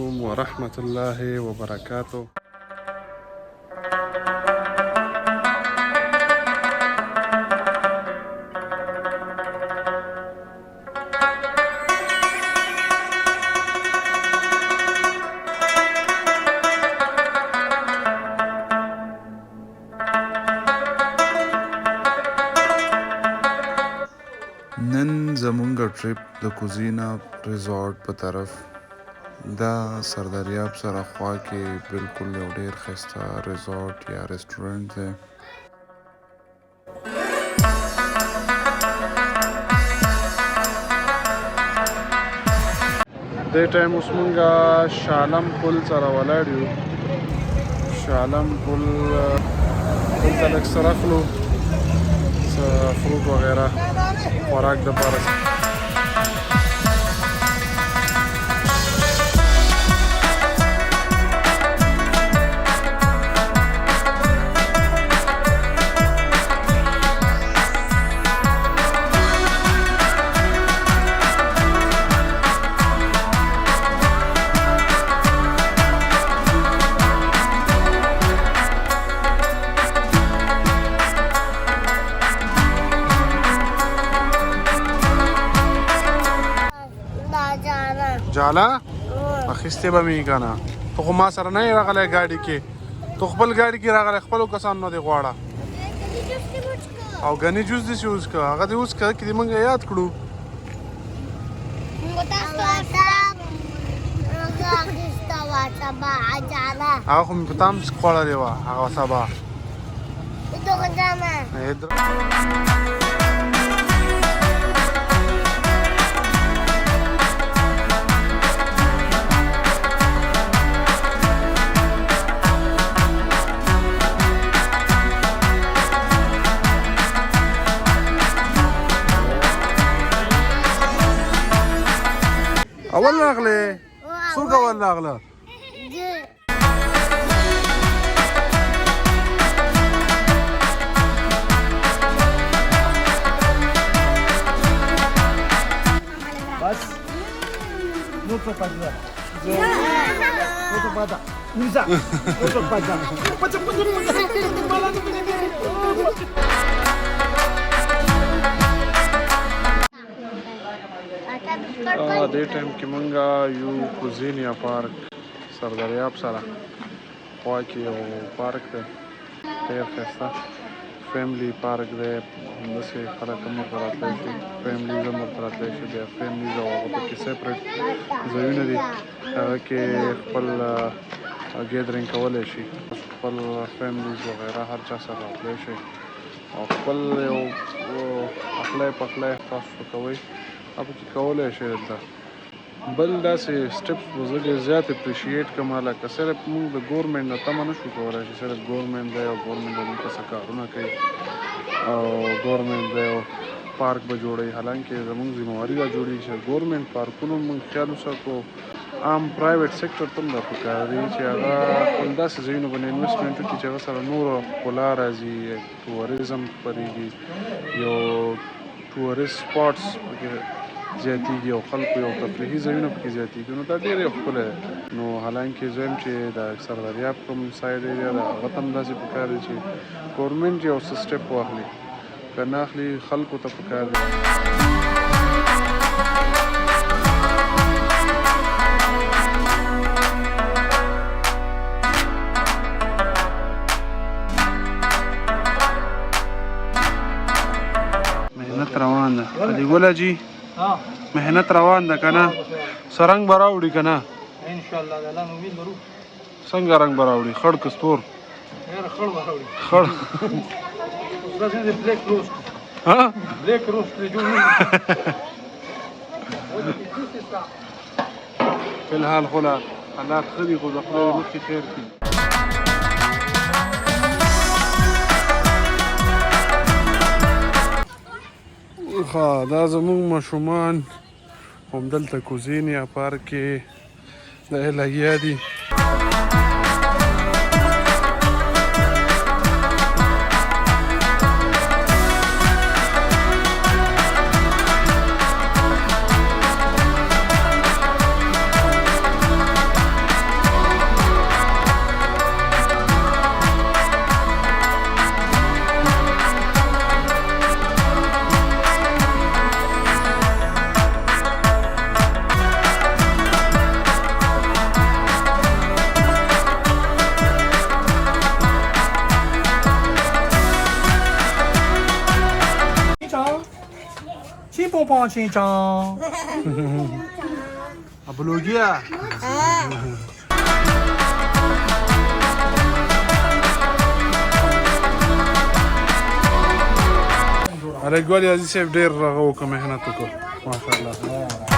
عليكم ورحمة الله وبركاته. نن زمونږ ټریپ د کوزینا ریزورټ په طرف دا سرداریاب سره خوا کې بالکل یو ډیر ښایسته ریزورټ یا ریسټورنټ دی. دې ټایم اوس مونږه شالم پل سره ولاړ یو. شالم پل دلته لږ څه راخلو، څه فروټ وغیره خوراک دپاره. جالا اخیستې به مې که نه؟ ته خو ما سره نه یې راغلی ګاډي کې، تو خپل ګاډي کې راغلی، خپلو کسانو نه دې غواړه. او ګنې جوس دې اوس که هغه دې اوس که چې دې مونږ یاد کړو. هغه خو مې په تا هم خوړلې وه هغه سبا. اول راغلی څوک اول راغله؟ بس no to padla no to pada usa no to pada دې ټایم کې مونږه یو کوزینیا پارک سرداریاب سره خوا کې یو پارک دی ډېر ښایسته فیملی پارک دی. همداسې خلک هم ورته راتلی شي، فیملیز هم ورته راتلی شي. بیا فیملیز او هغه پکې سیپریټ ځایونه دي، هغه کې خپل ګیدرینګ کولی شي، خپل فیملیز وغیره هر چا سره راتلی شي او خپل یو اخلی پخلی تاسو کوئ هغه پکې کولی شئ. دلته بل داسې سټپس به زه ډېر زیات اپریشیټ کوم، لکه صرف موږ د ګورمنټ نه تمه نه شو کولی چې صرف ګورمنټ دی او ګورمنټ به موږ ته څه کارونه کوي او ګورمنټ دی او پارک به جوړوي. حالانکې زموږ ذمهواري دا جوړېږي چې ګورمنټ پارکونو موږ خیال وساتو، عام پرایویټ سیکټر ته هم دا پکار دی چې هغه خپل داسې ځایونو باندې انویسټمنټ وکړي چې هغه سره نوره ښکلا راځي، ټوریزم خپرېږي، یو ټورست سپاټس پکې زیاتېږي او خلکو یو تفریحي ځایونه پکې زیاتېږي. نو دا ډېر یو ښکلی دی. نو حالانکې زه یم چې د سرداریاب کوم سایډ ایریا ده هغه ته هم داسې پکار دی چې ګورمنټ یو څه سټپ واخلي، که نه اخلي خلکو ته پکار دی. محنت روان ده علي ګله جي، محنت روان ده که نه؟ څه رنګ به راوړي که نه؟ انشاءالله د الله امید لرو. څنګه رنګ به راوړي؟ خړ که ستور؟ خړ به راوړي. خړ داسې د بلیک روسټ بلیک روسټ دی جوړ فی الحال خو لا حالات ښه دي، خو د خدای مخکې خیر کړي. دا زموږ ماشومان همدلته کوزینیا پارک کې لګیا دي. Ching-chong. Apologia. على قولي هذه سيف دير رغوكم هنا تكو ما شاء الله